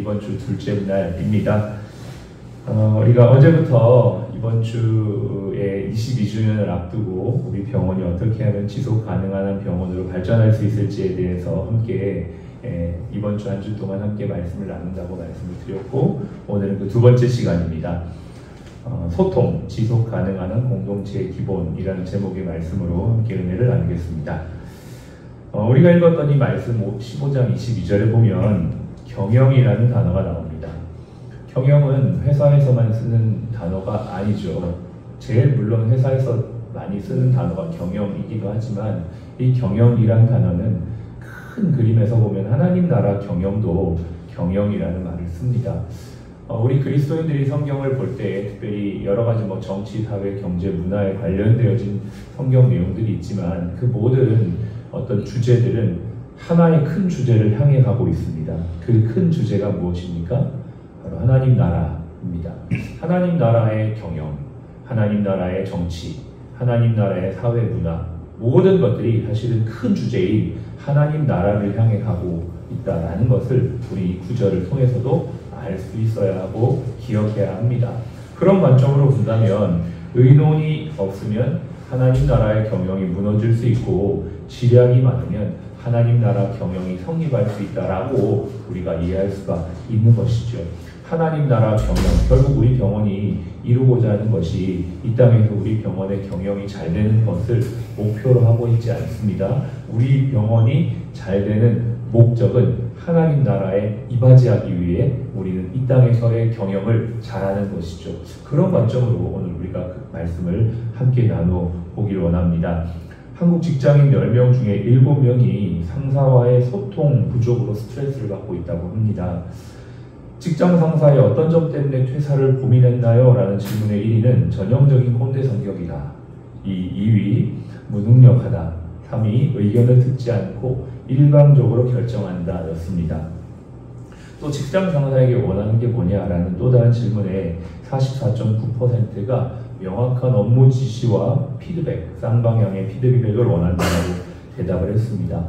이번 주 둘째 날입니다. 우리가 어제부터 이번 주에 22주년을 앞두고 우리 병원이 어떻게 하면 지속 가능한 병원으로 발전할 수 있을지에 대해서 함께 이번 주 한 주 동안 함께 말씀을 나눈다고 말씀을 드렸고, 오늘은 그 두 번째 시간입니다. 소통, 지속 가능한 공동체의 기본이라는 제목의 말씀으로 함께 은혜를 나누겠습니다. 우리가 읽었던 이 말씀 15장 22절에 보면 경영이라는 단어가 나옵니다. 경영은 회사에서만 쓰는 단어가 아니죠. 제일 물론 회사에서 많이 쓰는 단어가 경영이기도 하지만, 이 경영이라는 단어는 큰 그림에서 보면 하나님 나라 경영도 경영이라는 말을 씁니다. 우리 그리스도인들이 성경을 볼 때 특별히 여러 가지 정치, 사회, 경제, 문화에 관련되어진 성경 내용들이 있지만, 그 모든 어떤 주제들은 하나의 큰 주제를 향해 가고 있습니다. 그 큰 주제가 무엇입니까? 바로 하나님 나라입니다. 하나님 나라의 경영, 하나님 나라의 정치, 하나님 나라의 사회, 문화, 모든 것들이 사실은 큰 주제인 하나님 나라를 향해 가고 있다는 것을 우리 이 구절을 통해서도 알 수 있어야 하고 기억해야 합니다. 그런 관점으로 본다면 의논이 없으면 하나님 나라의 경영이 무너질 수 있고, 지략이 많으면 하나님 나라 경영이 성립할 수 있다라고 우리가 이해할 수가 있는 것이죠. 하나님 나라 경영, 결국 우리 병원이 이루고자 하는 것이 이 땅에서 우리 병원의 경영이 잘 되는 것을 목표로 하고 있지 않습니다. 우리 병원이 잘 되는 목적은 하나님 나라에 이바지하기 위해 우리는 이 땅에서의 경영을 잘하는 것이죠. 그런 관점으로 오늘 우리가 그 말씀을 함께 나누어 보기를 원합니다. 한국 직장인 10명 중에 7명이 상사와의 소통 부족으로 스트레스를 받고 있다고 합니다. 직장 상사의 어떤 점 때문에 퇴사를 고민했나요? 라는 질문의 1위는 전형적인 꼰대 성격이다. 2위 무능력하다. 3위 의견을 듣지 않고 일방적으로 결정한다 였습니다. 또 직장 상사에게 원하는 게 뭐냐라는 또 다른 질문에 44.9%가 명확한 업무 지시와 피드백, 쌍방향의 피드백을 원한다고 대답을 했습니다.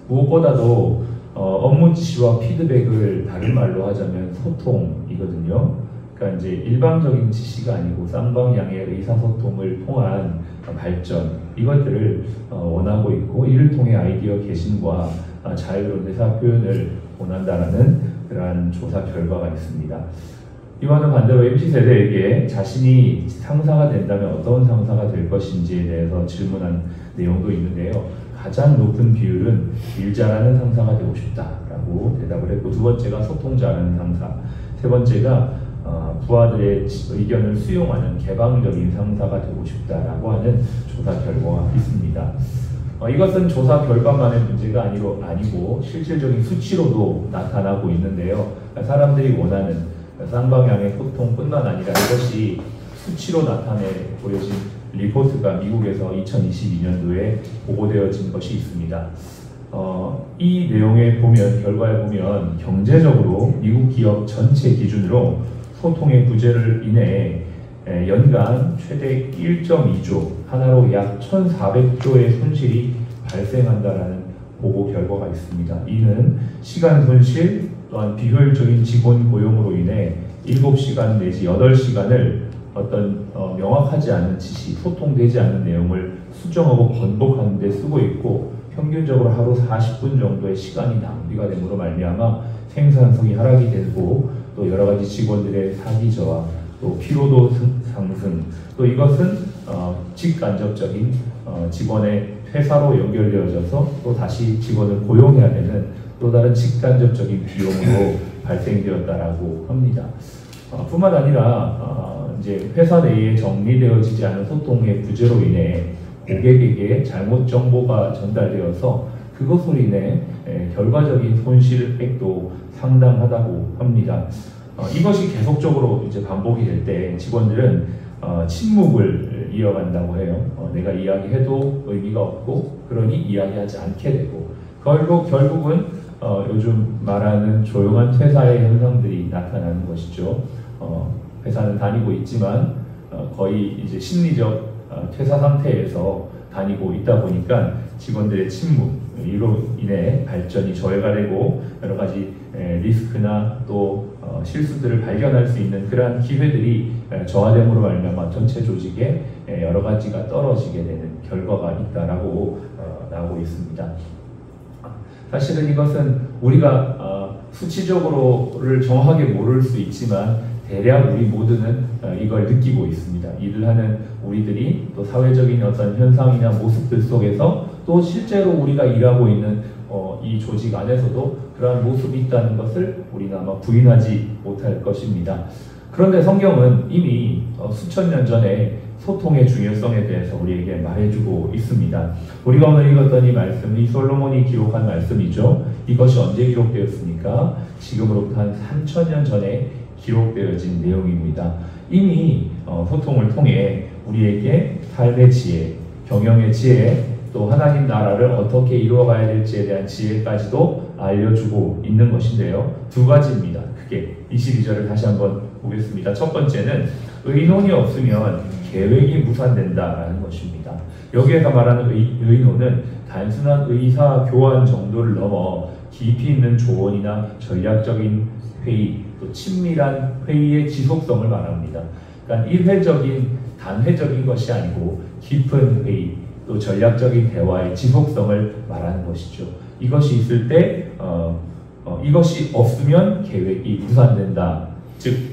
무엇보다도 업무 지시와 피드백을 다른 말로 하자면 소통이거든요. 그러니까 이제 일방적인 지시가 아니고 쌍방향의 의사소통을 통한 발전, 이것들을 원하고 있고, 이를 통해 아이디어 개신과 자유로운 의사 표현을 원한다라는 그러한 조사 결과가 있습니다. 이와는 반대로 MZ세대에게 자신이 상사가 된다면 어떤 상사가 될 것인지에 대해서 질문한 내용도 있는데요. 가장 높은 비율은 일 잘하는 상사가 되고 싶다라고 대답을 했고, 두 번째가 소통 잘하는 상사, 세 번째가 부하들의 의견을 수용하는 개방적인 상사가 되고 싶다라고 하는 조사 결과가 있습니다. 이것은 조사 결과만의 문제가 아니고 실질적인 수치로도 나타나고 있는데요. 사람들이 원하는 쌍방향의 소통뿐만 아니라 이것이 수치로 나타내 보여진 리포트가 미국에서 2022년도에 보고되어진 것이 있습니다. 이 내용에 보면, 결과에 보면 경제적으로 미국 기업 전체 기준으로 소통의 부재를 인해 연간 최대 1.2조, 하나로 약 1,400조의 손실이 발생한다라는 보고 결과가 있습니다. 이는 시간 손실, 또한 비효율적인 직원 고용으로 인해 7시간 내지 8시간을 어떤 명확하지 않은 지시, 소통되지 않는 내용을 수정하고 번복하는 데 쓰고 있고, 평균적으로 하루 40분 정도의 시간이 낭비가 됨으로 말미암아 생산성이 하락이 되고, 또 여러 가지 직원들의 사기 저하, 또 피로도 상승, 또 이것은 직간접적인 직원의 퇴사로 연결되어져서 또 다시 직원을 고용해야 되는 또 다른 직간접적인 비용으로 발생되었다라고 합니다. 뿐만 아니라 이제 회사 내에 정리되어지지 않은 소통의 부재로 인해 고객에게 잘못 정보가 전달되어서 그것으로 인해 결과적인 손실액도 상당하다고 합니다. 이것이 계속적으로 이제 반복이 될 때 직원들은 침묵을 이어간다고 해요. 내가 이야기해도 의미가 없고, 그러니 이야기하지 않게 되고, 결국은 요즘 말하는 조용한 퇴사의 현상들이 나타나는 것이죠. 회사는 다니고 있지만 거의 이제 심리적 퇴사 상태에서 다니고 있다 보니까 직원들의 침묵, 이로 인해 발전이 저해가 되고 여러 가지 리스크나 또 실수들을 발견할 수 있는 그러한 기회들이 저하됨으로 말미암아 전체 조직에 여러 가지가 떨어지게 되는 결과가 있다라고 나오고 있습니다. 사실은 이것은 우리가 수치적으로를 정확하게 모를 수 있지만 대략 우리 모두는 이걸 느끼고 있습니다. 일을 하는 우리들이 또 사회적인 어떤 현상이나 모습들 속에서 또 실제로 우리가 일하고 있는 이 조직 안에서도 그러한 모습이 있다는 것을 우리는 아마 부인하지 못할 것입니다. 그런데 성경은 이미 수천 년 전에 소통의 중요성에 대해서 우리에게 말해주고 있습니다. 우리가 오늘 읽었던 이 말씀이 솔로몬이 기록한 말씀이죠. 이것이 언제 기록되었습니까? 지금으로부터 한 3000년 전에 기록되어진 내용입니다. 이미 소통을 통해 우리에게 삶의 지혜, 경영의 지혜, 또 하나님 나라를 어떻게 이루어가야 될지에 대한 지혜까지도 알려주고 있는 것인데요. 두 가지입니다. 크게 22절을 다시 한번 보겠습니다. 첫 번째는 의논이 없으면 계획이 무산된다라는 것입니다. 여기에서 말하는 의논은 단순한 의사 교환 정도를 넘어 깊이 있는 조언이나 전략적인 회의, 또 친밀한 회의의 지속성을 말합니다. 그러니까 일회적인, 단회적인 것이 아니고 깊은 회의, 또 전략적인 대화의 지속성을 말하는 것이죠. 이것이 있을 때, 이것이 없으면 계획이 무산된다. 즉,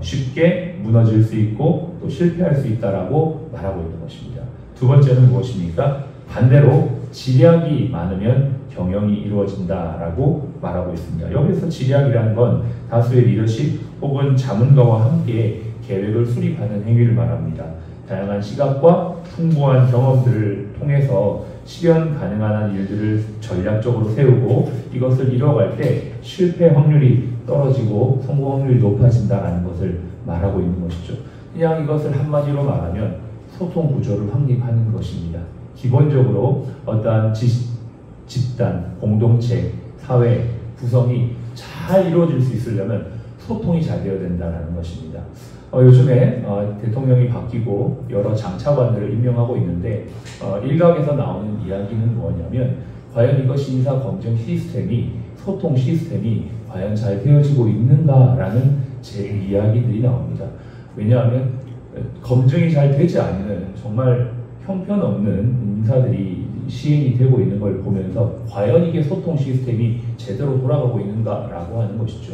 쉽게 무너질 수 있고 또 실패할 수 있다라고 말하고 있는 것입니다. 두 번째는 무엇입니까? 반대로 지략이 많으면 경영이 이루어진다라고 말하고 있습니다. 여기서 지략이라는 건 다수의 리더십 혹은 자문가와 함께 계획을 수립하는 행위를 말합니다. 다양한 시각과 풍부한 경험들을 통해서 실현 가능한 한 일들을 전략적으로 세우고 이것을 이뤄갈 때 실패 확률이 떨어지고 성공 확률이 높아진다는 것을 말하고 있는 것이죠. 그냥 이것을 한마디로 말하면 소통 구조를 확립하는 것입니다. 기본적으로 어떠한 집단, 공동체, 사회, 구성이 잘 이루어질 수 있으려면 소통이 잘 되어야 된다는 것입니다. 요즘에 대통령이 바뀌고 여러 장차관들을 임명하고 있는데 일각에서 나오는 이야기는 뭐냐면 과연 이것이 인사 검증 시스템이 소통 시스템이 과연 잘 되어지고 있는가라는 제 이야기들이 나옵니다. 왜냐하면 검증이 잘 되지 않는 정말 형편없는 인사들이 시행이 되고 있는 걸 보면서 과연 이게 소통 시스템이 제대로 돌아가고 있는가라고 하는 것이죠.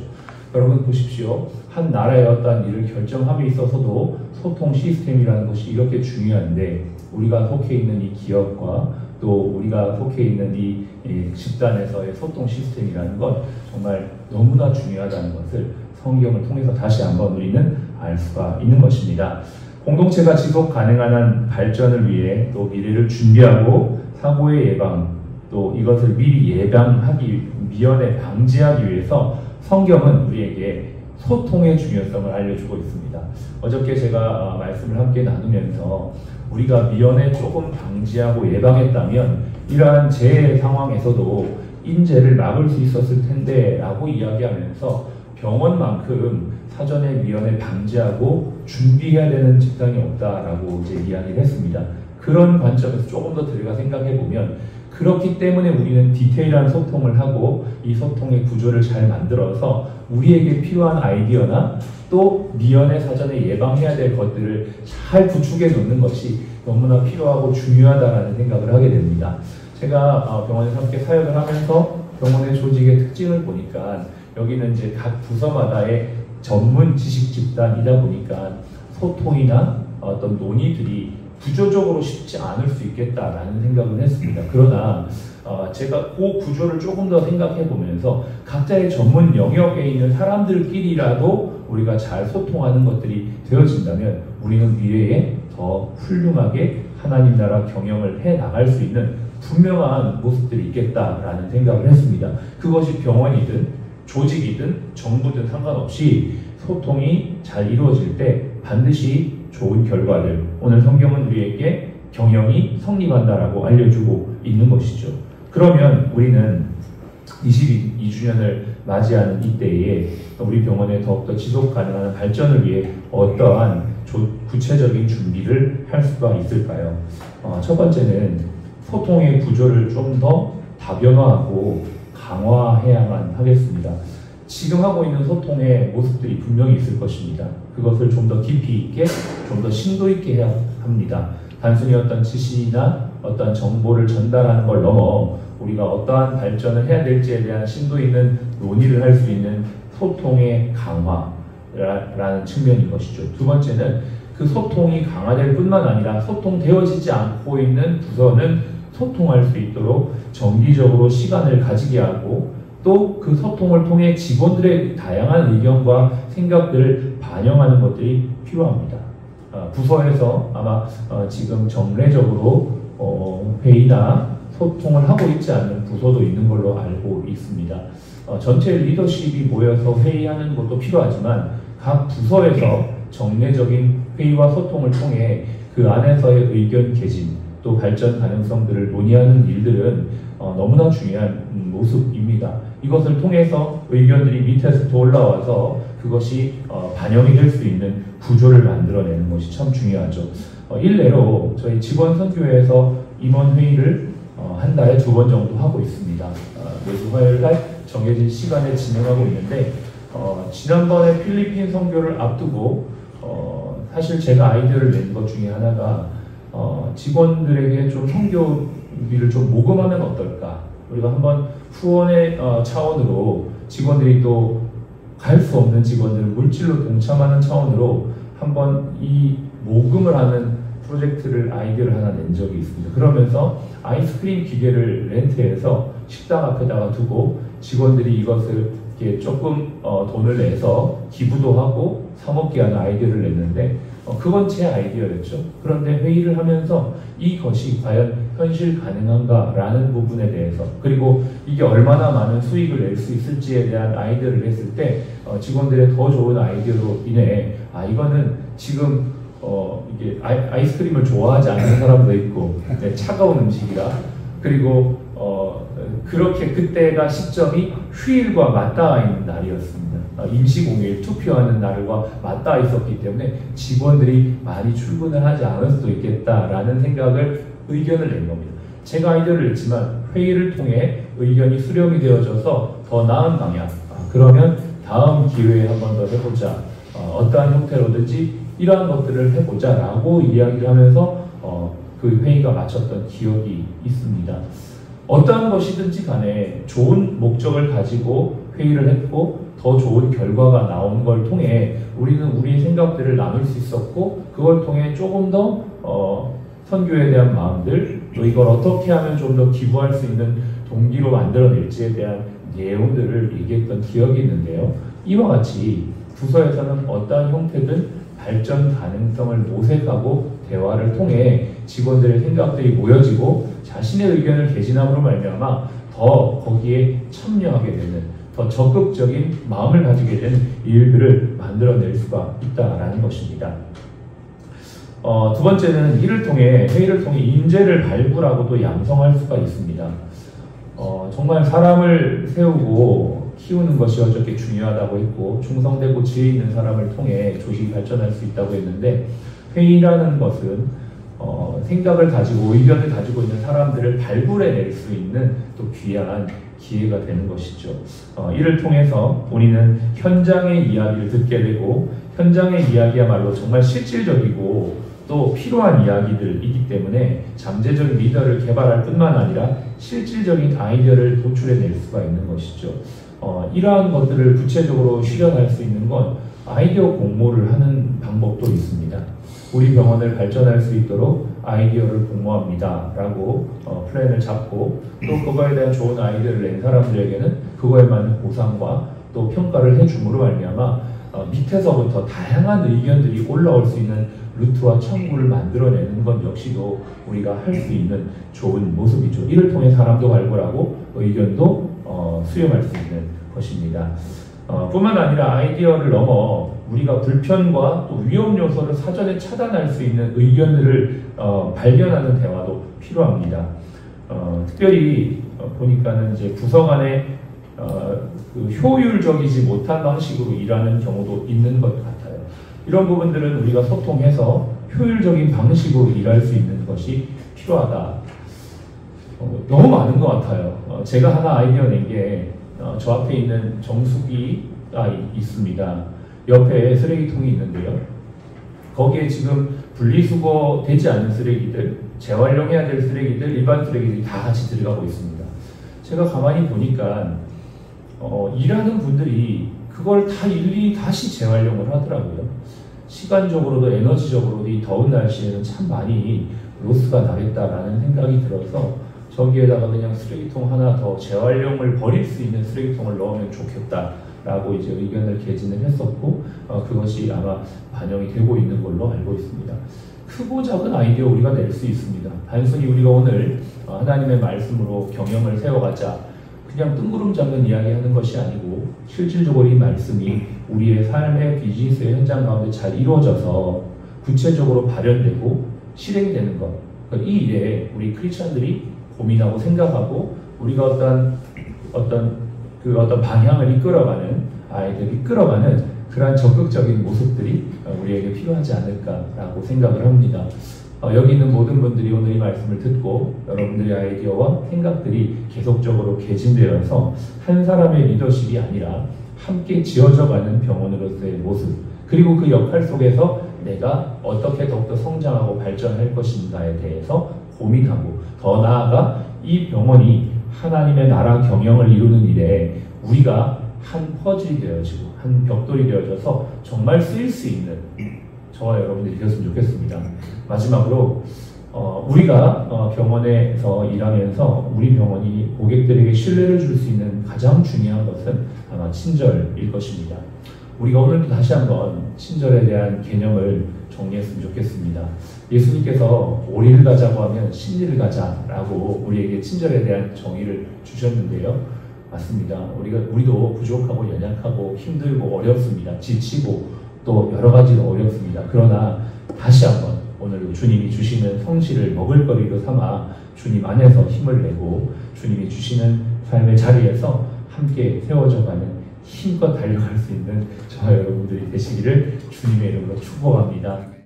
여러분 보십시오. 한 나라의 어떤 일을 결정함에 있어서도 소통 시스템이라는 것이 이렇게 중요한데 우리가 속해 있는 이 기업과 또 우리가 속해 있는 이 집단에서의 소통 시스템이라는 건 정말 너무나 중요하다는 것을 성경을 통해서 다시 한번 우리는 알 수가 있는 것입니다. 공동체가 지속 가능한 한 발전을 위해 또 미래를 준비하고 사고의 예방 또 이것을 미리 예방하기 미연에 방지하기 위해서 성경은 우리에게 소통의 중요성을 알려주고 있습니다. 어저께 제가 말씀을 함께 나누면서 우리가 미연에 조금 방지하고 예방했다면 이러한 재해 상황에서도 인재를 막을 수 있었을 텐데 라고 이야기하면서 병원만큼 사전에 미연에 방지하고 준비해야 되는 직장이 없다라고 이제 이야기를 했습니다. 그런 관점에서 조금 더 들어가 생각해 보면 그렇기 때문에 우리는 디테일한 소통을 하고 이 소통의 구조를 잘 만들어서 우리에게 필요한 아이디어나 또 미연에 사전에 예방해야 될 것들을 잘 구축해 놓는 것이 너무나 필요하고 중요하다라는 생각을 하게 됩니다. 제가 병원에서 함께 사역을 하면서 병원의 조직의 특징을 보니까 여기는 이제 각 부서마다의 전문 지식 집단이다 보니까 소통이나 어떤 논의들이 구조적으로 쉽지 않을 수 있겠다라는 생각을 했습니다. 그러나 제가 그 구조를 조금 더 생각해 보면서 각자의 전문 영역에 있는 사람들끼리라도 우리가 잘 소통하는 것들이 되어진다면 우리는 미래에 더 훌륭하게 하나님 나라 경영을 해 나갈 수 있는 분명한 모습들이 있겠다라는 생각을 했습니다. 그것이 병원이든 조직이든 정부든 상관없이 소통이 잘 이루어질 때 반드시 좋은 결과를 오늘 성경은 우리에게 경영이 성립한다라고 알려주고 있는 것이죠. 그러면 우리는 22주년을 맞이하는 이때에 우리 병원에 더욱더 지속 가능한 발전을 위해 어떠한 구체적인 준비를 할 수가 있을까요? 첫 번째는 소통의 구조를 좀 더 다변화하고 강화해야만 하겠습니다. 지금 하고 있는 소통의 모습들이 분명히 있을 것입니다. 그것을 좀 더 깊이 있게, 좀 더 심도 있게 해야 합니다. 단순히 어떤 지시나 어떤 정보를 전달하는 걸 넘어 우리가 어떠한 발전을 해야 될지에 대한 심도 있는 논의를 할 수 있는 소통의 강화라는 측면인 것이죠. 두 번째는 그 소통이 강화될 뿐만 아니라 소통되어지지 않고 있는 부서는 소통할 수 있도록 정기적으로 시간을 가지게 하고 또 그 소통을 통해 직원들의 다양한 의견과 생각들을 반영하는 것들이 필요합니다. 부서에서 아마 지금 정례적으로 회의나 소통을 하고 있지 않는 부서도 있는 걸로 알고 있습니다. 전체 리더십이 모여서 회의하는 것도 필요하지만 각 부서에서 정례적인 회의와 소통을 통해 그 안에서의 의견 개진 또 발전 가능성들을 논의하는 일들은 너무나 중요한 모습입니다. 이것을 통해서 의견들이 밑에서 올라와서 그것이 반영이 될 수 있는 구조를 만들어내는 것이 참 중요하죠. 일례로 저희 직원 선교회에서 임원 회의를 한 달에 2번 정도 하고 있습니다. 매주 화요일 날 정해진 시간에 진행하고 있는데 지난번에 필리핀 선교를 앞두고 사실 제가 아이디어를 낸 것 중에 하나가 직원들에게 좀 선교비를 좀 모금하면 어떨까? 우리가 한번 후원의 차원으로 직원들이 또 갈 수 없는 직원들을 물질로 동참하는 차원으로 한번 이 모금을 하는 프로젝트를 아이디어를 하나 낸 적이 있습니다. 그러면서 아이스크림 기계를 렌트해서 식당 앞에다가 두고 직원들이 이것을 이렇게 조금 돈을 내서 기부도 하고 사 먹게 하는 아이디어를 냈는데 그건 제 아이디어였죠. 그런데 회의를 하면서 이것이 과연 현실 가능한가라는 부분에 대해서 그리고 이게 얼마나 많은 수익을 낼 수 있을지에 대한 아이디어를 냈을 때 직원들의 더 좋은 아이디어로 인해 이거는 지금 이게 아이스크림을 좋아하지 않는 사람도 있고 차가운 음식이라 그리고 그렇게 그때가 시점이 휴일과 맞닿아 있는 날이었습니다. 임시공휴일 투표하는 날과 맞닿아 있었기 때문에 직원들이 많이 출근을 하지 않을 수도 있겠다라는 의견을 낸 겁니다. 제가 아이디어를 냈지만 회의를 통해 의견이 수렴이 되어져서 더 나은 방향 그러면 다음 기회에 한 번 더 해보자 어떠한 형태로든지 이러한 것들을 해보자 라고 이야기를 하면서 그 회의가 마쳤던 기억이 있습니다. 어떠한 것이든지 간에 좋은 목적을 가지고 회의를 했고 더 좋은 결과가 나온 걸 통해 우리는 우리의 생각들을 나눌 수 있었고 그걸 통해 조금 더 선교에 대한 마음들 또 이걸 어떻게 하면 좀 더 기부할 수 있는 동기로 만들어낼지에 대한 내용들을 얘기했던 기억이 있는데요. 이와 같이 부서에서는 어떠한 형태든 발전 가능성을 모색하고 대화를 통해 직원들의 생각들이 모여지고 자신의 의견을 개진함으로 말미암아 더 거기에 참여하게 되는 더 적극적인 마음을 가지게 되는 일들을 만들어낼 수가 있다라는 것입니다. 두 번째는 회의를 통해 인재를 발굴하고도 양성할 수가 있습니다. 정말 사람을 세우고 키우는 것이 어저께 중요하다고 했고 충성되고 지혜 있는 사람을 통해 조직이 발전할 수 있다고 했는데 회의라는 것은 생각을 가지고 의견을 가지고 있는 사람들을 발굴해낼 수 있는 또 귀한 기회가 되는 것이죠. 이를 통해서 본인은 현장의 이야기를 듣게 되고 현장의 이야기야말로 정말 실질적이고 또 필요한 이야기들이기 때문에 잠재적 리더를 개발할 뿐만 아니라 실질적인 아이디어를 도출해낼 수가 있는 것이죠. 이러한 것들을 구체적으로 실현할 수 있는 건 아이디어 공모를 하는 방법도 있습니다. 우리 병원을 발전할 수 있도록 아이디어를 공모합니다 라고 플랜을 잡고 또 그거에 대한 좋은 아이디어를 낸 사람들에게는 그거에 맞는 보상과 또 평가를 해줌으로 말미암아 밑에서부터 다양한 의견들이 올라올 수 있는 루트와 창구를 만들어내는 것 역시도 우리가 할 수 있는 좋은 모습이죠. 이를 통해 사람도 발굴하고 의견도 수렴할 수 있는 것입니다. 뿐만 아니라 아이디어를 넘어 우리가 불편과 또 위험 요소를 사전에 차단할 수 있는 의견들을 발견하는 대화도 필요합니다. 특별히 보니까는 이제 부서 간에 그 효율적이지 못한 방식으로 일하는 경우도 있는 것 같아요. 이런 부분들은 우리가 소통해서 효율적인 방식으로 일할 수 있는 것이 필요하다. 너무 많은 것 같아요. 제가 하나 아이디어 낸 게 저 앞에 있는 정수기가 있습니다. 옆에 쓰레기통이 있는데요. 거기에 지금 분리수거 되지 않은 쓰레기들, 재활용해야 될 쓰레기들, 일반 쓰레기들이 다 같이 들어가고 있습니다. 제가 가만히 보니까 일하는 분들이 그걸 다 일일이 다시 재활용을 하더라고요. 시간적으로도 에너지적으로도 이 더운 날씨에는 참 많이 로스가 나겠다라는 생각이 들어서 저기에다가 그냥 쓰레기통 하나 더 재활용을 버릴 수 있는 쓰레기통을 넣으면 좋겠다라고 이제 의견을 개진을 했었고 그것이 아마 반영이 되고 있는 걸로 알고 있습니다. 크고 작은 아이디어 우리가 낼 수 있습니다. 단순히 우리가 오늘 하나님의 말씀으로 경영을 세워가자 그냥 뜬구름 잡는 이야기 하는 것이 아니고 실질적으로 이 말씀이 우리의 삶의 비즈니스의 현장 가운데 잘 이루어져서 구체적으로 발현되고 실행되는 것. 이 일에 우리 크리스천들이 고민하고 생각하고 우리가 어떤 방향을 이끌어가는 그러한 적극적인 모습들이 우리에게 필요하지 않을까라고 생각을 합니다. 여기 있는 모든 분들이 오늘 이 말씀을 듣고 여러분들의 아이디어와 생각들이 계속적으로 개진되어서 한 사람의 리더십이 아니라 함께 지어져가는 병원으로서의 모습 그리고 그 역할 속에서 내가 어떻게 더욱더 성장하고 발전할 것인가에 대해서 고민하고 더 나아가 이 병원이 하나님의 나라 경영을 이루는 일에 우리가 한 퍼즐이 되어지고 한 벽돌이 되어져서 정말 쓰일 수 있는 저와 여러분들이 되었으면 좋겠습니다. 마지막으로 우리가 병원에서 일하면서 우리 병원이 고객들에게 신뢰를 줄 수 있는 가장 중요한 것은 아마 친절일 것입니다. 우리가 오늘도 다시 한번 친절에 대한 개념을 정리했으면 좋겠습니다. 예수님께서 오리를 가자고 하면 십리를 가자라고 우리에게 친절에 대한 정의를 주셨는데요. 맞습니다. 우리도 부족하고 연약하고 힘들고 어렵습니다. 지치고 또 여러 가지로 어렵습니다. 그러나 다시 한번 오늘 주님이 주시는 성실을 먹을거리로 삼아 주님 안에서 힘을 내고 주님이 주시는 삶의 자리에서 함께 세워져가는 힘껏 달려갈 수 있는 저와 여러분들이 되시기를 주님의 이름으로 축복합니다.